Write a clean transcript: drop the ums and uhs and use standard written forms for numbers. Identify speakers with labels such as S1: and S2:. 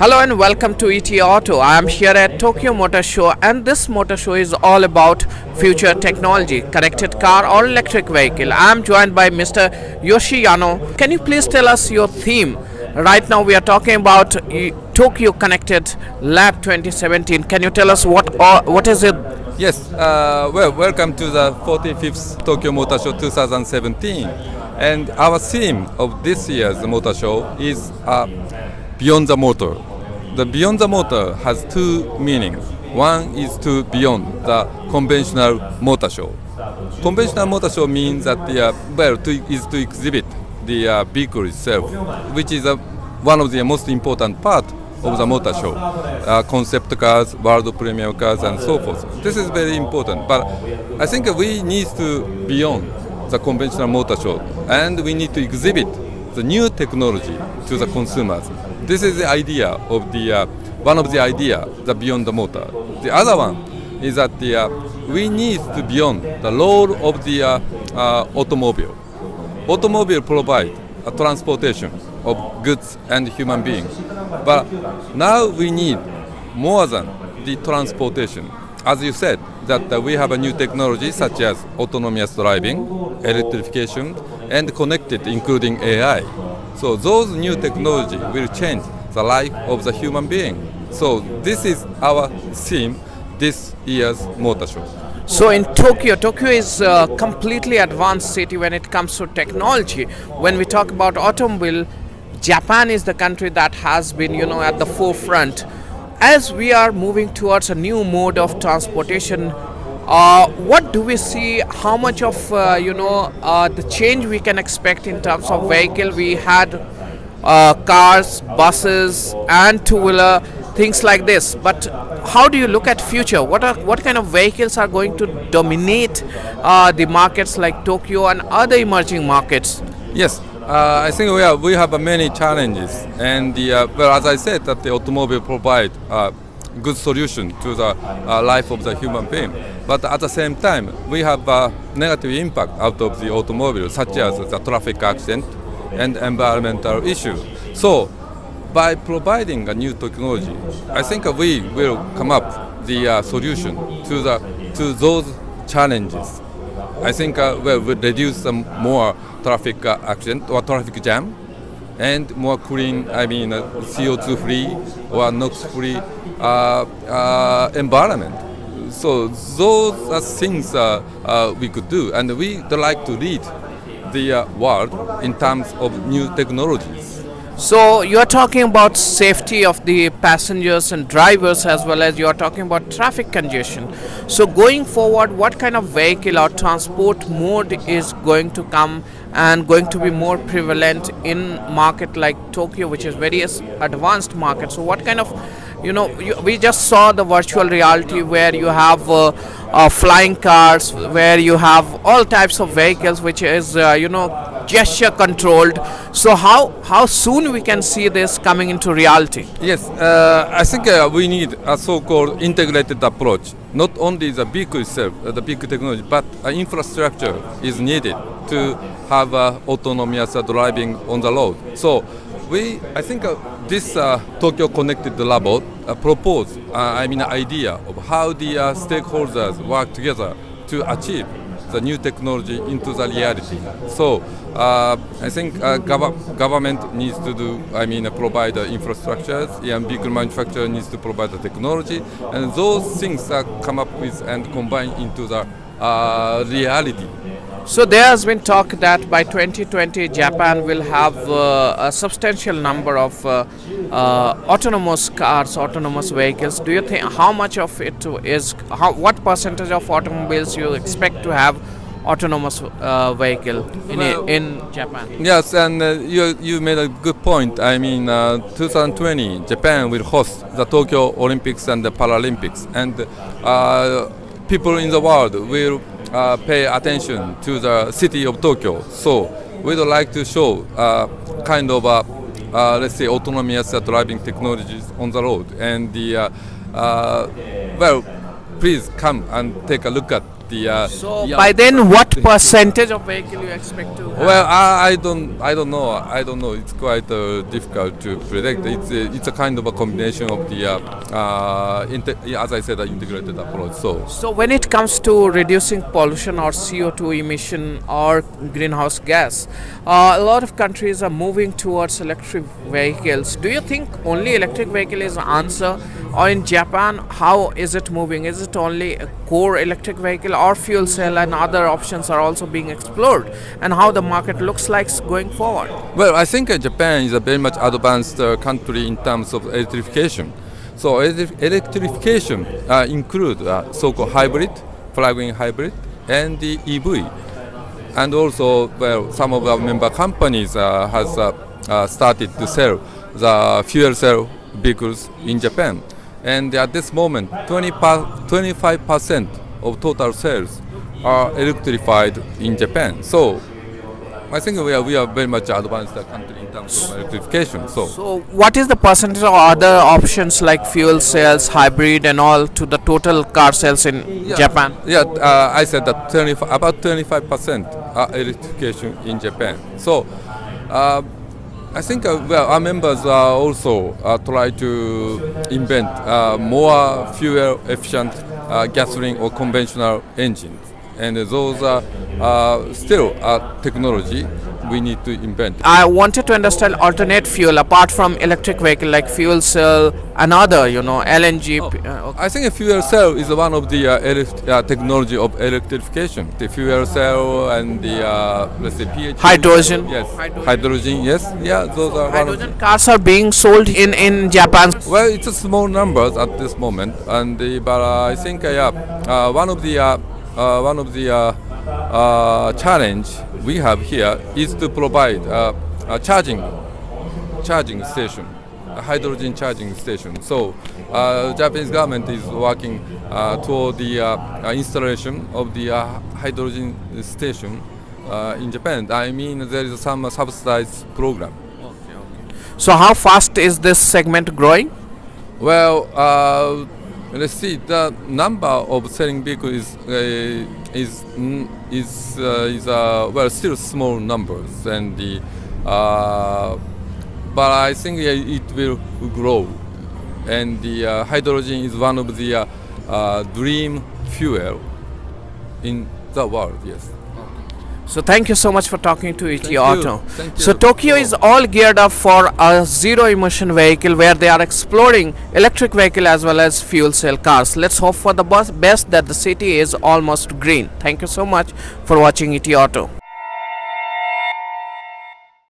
S1: Hello and welcome to ETAuto. I am here at Tokyo Motor Show, and this motor show is all about future technology, connected car or electric vehicle. I am joined by Mr. Yoshihiro Yano. Can you please tell us your theme? Right now we are talking about Tokyo Connected Lab 2017. Can you tell us what is it?
S2: Yes, welcome to the 45th Tokyo Motor Show 2017. And our theme of this year's motor show is Beyond the Motor. The Beyond the Motor has two meanings. One is to beyond the conventional motor show. Conventional motor show means that to exhibit the vehicle itself, which is one of the most important part of the motor show. Concept cars, world premiere cars, and so forth. This is very important. But I think we need to beyond the conventional motor show, and we need to exhibit the new technology to the consumers. This is the idea of the one of the idea, the beyond the motor. The other one is that we need to beyond the role of the automobile. Automobile provide a transportation of goods and human beings, but now we need more than the transportation. As you said, that we have a new technology such as autonomous driving, electrification, and connected, including AI. So those new technology will change the life of the human being. So this is our theme this year's motor show.
S1: So in Tokyo is a completely advanced city when it comes to technology. When we talk about automobile, Japan is the country that has been, at the forefront. As we are moving towards a new mode of transportation, what do we see? How much of the change we can expect in terms of vehicle? We had cars, buses, and two-wheeler, things like this. But how do you look at future? What kind of vehicles are going to dominate the markets like Tokyo and other emerging markets?
S2: Yes. I think we have many challenges, and as I said, that the automobile provide a good solution to the life of the human being. But at the same time, we have a negative impact out of the automobile, such as the traffic accident and environmental issues. So, by providing a new technology, I think we will come up the solution to those challenges. I think we'll reduce some more traffic accident or traffic jam, and more clean, CO2 free or NOx free environment. So those are things we could do, and we'd like to lead the world in terms of new technologies.
S1: So you are talking about safety of the passengers and drivers, as well as you are talking about traffic congestion. So going forward, what kind of vehicle or transport mode is going to come and going to be more prevalent in market like Tokyo, which is very advanced market? So what kind of, we just saw the virtual reality where you have flying cars, where you have all types of vehicles, which is gesture controlled. So how soon we can see this coming into reality?
S2: Yes, I think we need a so-called integrated approach. Not only the vehicle itself, the vehicle technology, but infrastructure is needed to have autonomous driving on the road. So I think this Tokyo Connected Lab proposed, an idea of how the stakeholders work together to achieve the new technology into the reality. So I think government needs to provide the infrastructures, and vehicle manufacturer needs to provide the technology, and those things come up with and combine into the reality.
S1: So there has been talk that by 2020 Japan will have a substantial number of autonomous cars, autonomous vehicles. Do you think how much of it is, what percentage of automobiles you expect to have autonomous vehicle in Japan?
S2: Yes, and you made a good point. 2020 Japan will host the Tokyo Olympics and the Paralympics, and people in the world will pay attention to the city of Tokyo. So we would like to show let's say autonomous driving technologies on the road, and please come and take a look at the.
S1: So
S2: yeah.
S1: by then, what percentage of vehicle you expect to have?
S2: Well, I don't know. I don't know. It's quite difficult to predict. It's a kind of a combination of the, as I said, integrated approach.
S1: So when it comes to reducing pollution or CO2 emission or greenhouse gas, a lot of countries are moving towards electric vehicles. Do you think only electric vehicle is the answer, or in Japan, how is it moving? Is it only a core electric vehicle, or fuel cell and other options are also being explored? And how the market looks like going forward?
S2: Well, I think Japan is a very much advanced country in terms of electrification. So electrification include so-called hybrid, plug-in hybrid, and the EV. And also, well, some of our member companies has started to sell the fuel cell vehicles in Japan. And at this moment, 25% of total sales are electrified in Japan. So I think we are very much advanced country in terms of electrification.
S1: So what is the percentage of other options like fuel cells, hybrid and all to the total car sales in Japan?
S2: Yeah, I said that about 25% are electrification in Japan. So I think well, our members also try to invent more fuel efficient gasoline or conventional engines. And those are still technology we need to invent.
S1: I wanted to understand alternate fuel apart from electric vehicle like fuel cell, another, LNG.
S2: I think a fuel cell is one of the technology of electrification. The fuel cell and the let's say PHEV.
S1: Hydrogen.
S2: Yes, hydrogen. Yes, yeah, those are.
S1: Hydrogen cars are being sold in Japan.
S2: Well, it's a small numbers at this moment, and but I think one of the challenge we have here is to provide a charging station, a hydrogen charging station. So Japanese government is working toward the installation of the hydrogen station in Japan. I mean, there is some subsidized program.
S1: So how fast is this segment growing?
S2: Well, let's see. The number of selling vehicles is well still small numbers, and the but I think it will grow, and the hydrogen is one of the dream fuel in the world. Yes.
S1: So thank you so much for talking to ETAuto.
S2: Thank you.
S1: So Tokyo is all geared up for a zero emission vehicle where they are exploring electric vehicle as well as fuel cell cars. Let's hope for the best that the city is almost green. Thank you so much for watching ETAuto.